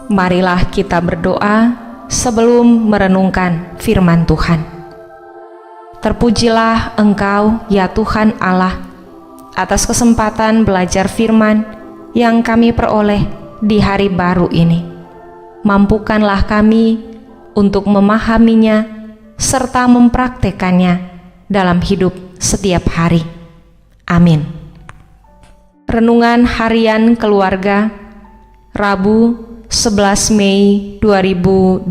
Marilah kita berdoa sebelum merenungkan firman Tuhan. Terpujilah Engkau, ya Tuhan Allah, atas kesempatan belajar firman yang kami peroleh di hari baru ini. Mampukanlah kami untuk memahaminya serta mempraktekannya dalam hidup setiap hari. Amin. Renungan Harian Keluarga, Rabu 11 Mei 2022.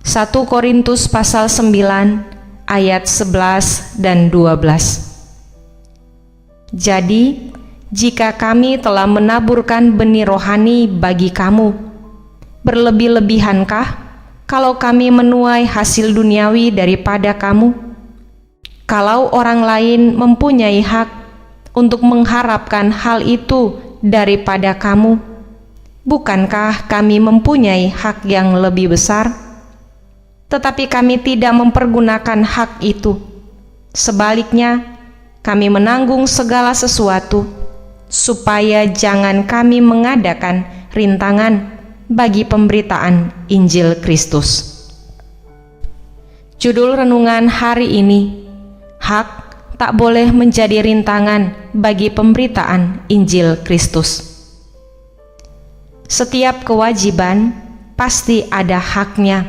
1 Korintus pasal 9 ayat 11 dan 12. Jadi, jika kami telah menaburkan benih rohani bagi kamu, berlebih-lebihankah kalau kami menuai hasil duniawi daripada kamu? Kalau orang lain mempunyai hak untuk mengharapkan hal itu daripada kamu, bukankah kami mempunyai hak yang lebih besar? Tetapi kami tidak mempergunakan hak itu. Sebaliknya, kami menanggung segala sesuatu, supaya jangan kami mengadakan rintangan bagi pemberitaan Injil Kristus. Judul renungan hari ini, hak tak boleh menjadi rintangan bagi pemberitaan Injil Kristus. Setiap kewajiban pasti ada haknya.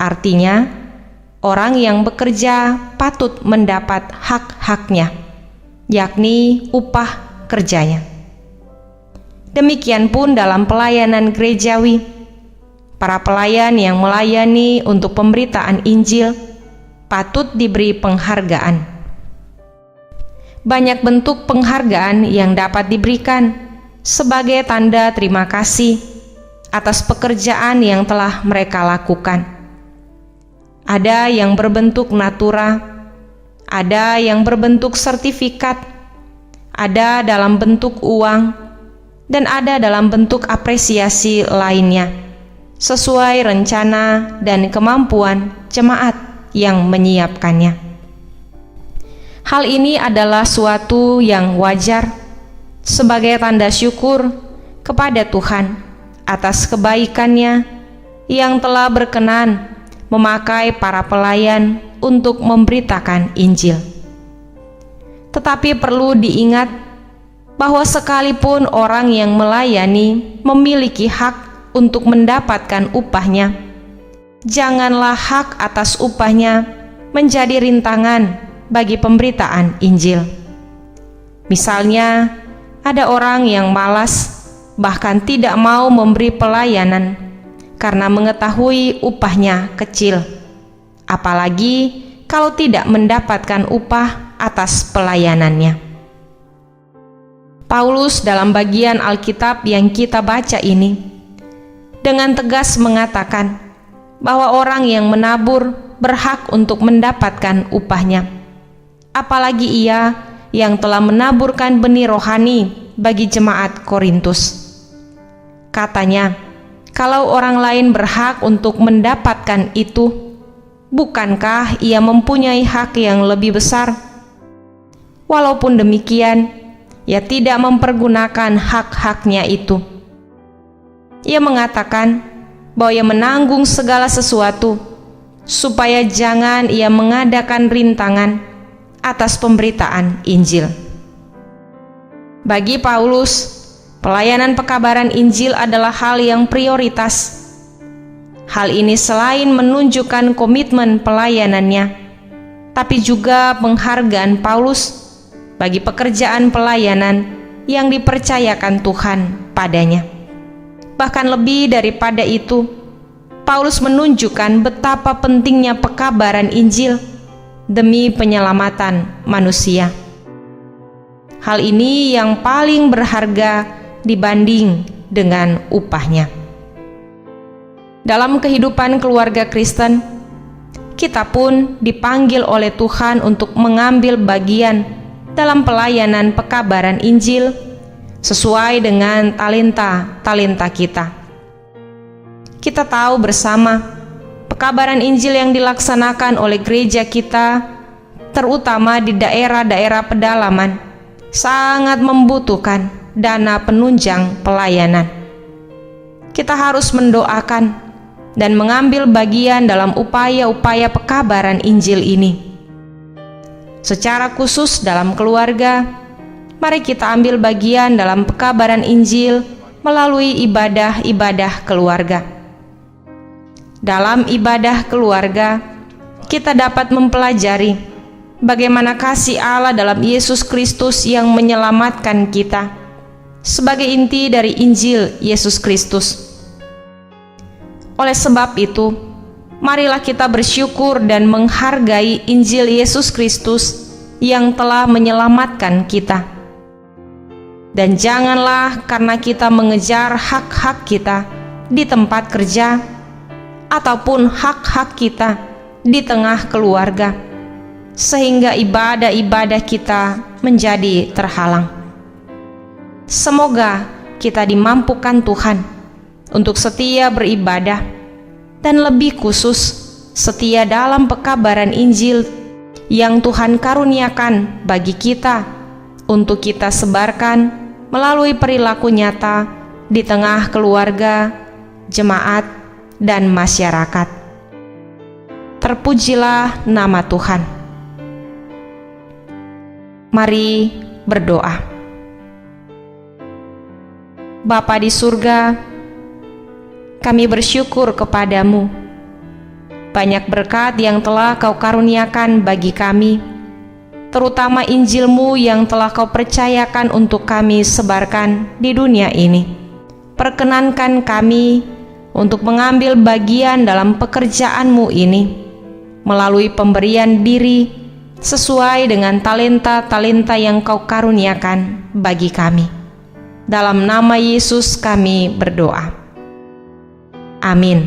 Artinya, orang yang bekerja patut mendapat hak-haknya, yakni upah kerjanya. Demikian pun dalam pelayanan gerejawi, para pelayan yang melayani untuk pemberitaan Injil patut diberi penghargaan. Banyak bentuk penghargaan yang dapat diberikan sebagai tanda terima kasih atas pekerjaan yang telah mereka lakukan. Ada yang berbentuk natura, ada yang berbentuk sertifikat, ada dalam bentuk uang, dan ada dalam bentuk apresiasi lainnya, sesuai rencana dan kemampuan jemaat yang menyiapkannya. Hal ini adalah suatu yang wajar sebagai tanda syukur kepada Tuhan atas kebaikannya yang telah berkenan memakai para pelayan untuk memberitakan Injil. Tetapi perlu diingat bahwa sekalipun orang yang melayani memiliki hak untuk mendapatkan upahnya, janganlah hak atas upahnya menjadi rintangan bagi pemberitaan Injil. Misalnya, ada orang yang malas, bahkan tidak mau memberi pelayanan karena mengetahui upahnya kecil, apalagi kalau tidak mendapatkan upah atas pelayanannya. Paulus dalam bagian Alkitab yang kita baca ini dengan tegas mengatakan bahwa orang yang menabur berhak untuk mendapatkan upahnya, apalagi ia yang telah menaburkan benih rohani bagi jemaat Korintus. Katanya, kalau orang lain berhak untuk mendapatkan itu, bukankah ia mempunyai hak yang lebih besar? Walaupun demikian, ia tidak mempergunakan hak-haknya itu. Ia mengatakan bahwa ia menanggung segala sesuatu, supaya jangan ia mengadakan rintangan atas pemberitaan Injil. Bagi Paulus, pelayanan pekabaran Injil adalah hal yang prioritas. Hal ini selain menunjukkan komitmen pelayanannya, tapi juga penghargaan Paulus bagi pekerjaan pelayanan yang dipercayakan Tuhan padanya. Bahkan lebih daripada itu, Paulus menunjukkan betapa pentingnya pekabaran Injil demi penyelamatan manusia. Hal ini yang paling berharga dibanding dengan upahnya. Dalam kehidupan keluarga Kristen, kita pun dipanggil oleh Tuhan untuk mengambil bagian dalam pelayanan pekabaran Injil sesuai dengan talenta kita. Kita tahu bersama pekabaran Injil yang dilaksanakan oleh gereja kita, terutama di daerah-daerah pedalaman, sangat membutuhkan dana penunjang pelayanan. kita harus mendoakan dan mengambil bagian dalam upaya-upaya pekabaran Injil ini. Secara khusus dalam keluarga, mari kita ambil bagian dalam pekabaran Injil melalui ibadah-ibadah keluarga. Dalam ibadah keluarga, kita dapat mempelajari bagaimana kasih Allah dalam Yesus Kristus yang menyelamatkan kita sebagai inti dari Injil Yesus Kristus. Oleh sebab itu, marilah kita bersyukur dan menghargai Injil Yesus Kristus yang telah menyelamatkan kita. Dan janganlah karena kita mengejar hak-hak kita di tempat kerja ataupun hak-hak kita di tengah keluarga, sehingga ibadah-ibadah kita menjadi terhalang. Semoga kita dimampukan Tuhan untuk setia beribadah dan lebih khusus setia dalam pekabaran Injil yang Tuhan karuniakan bagi kita untuk kita sebarkan melalui perilaku nyata di tengah keluarga, jemaat, dan masyarakat. Terpujilah nama Tuhan. Mari berdoa. Bapa di surga, kami bersyukur kepadamu. Banyak berkat yang telah Kau karuniakan bagi kami, terutama Injil-Mu yang telah Kau percayakan untuk kami sebarkan di dunia ini. Perkenankan kami untuk mengambil bagian dalam pekerjaan-Mu ini, melalui pemberian diri sesuai dengan talenta-talenta yang Kau karuniakan bagi kami. Dalam nama Yesus kami berdoa. Amin.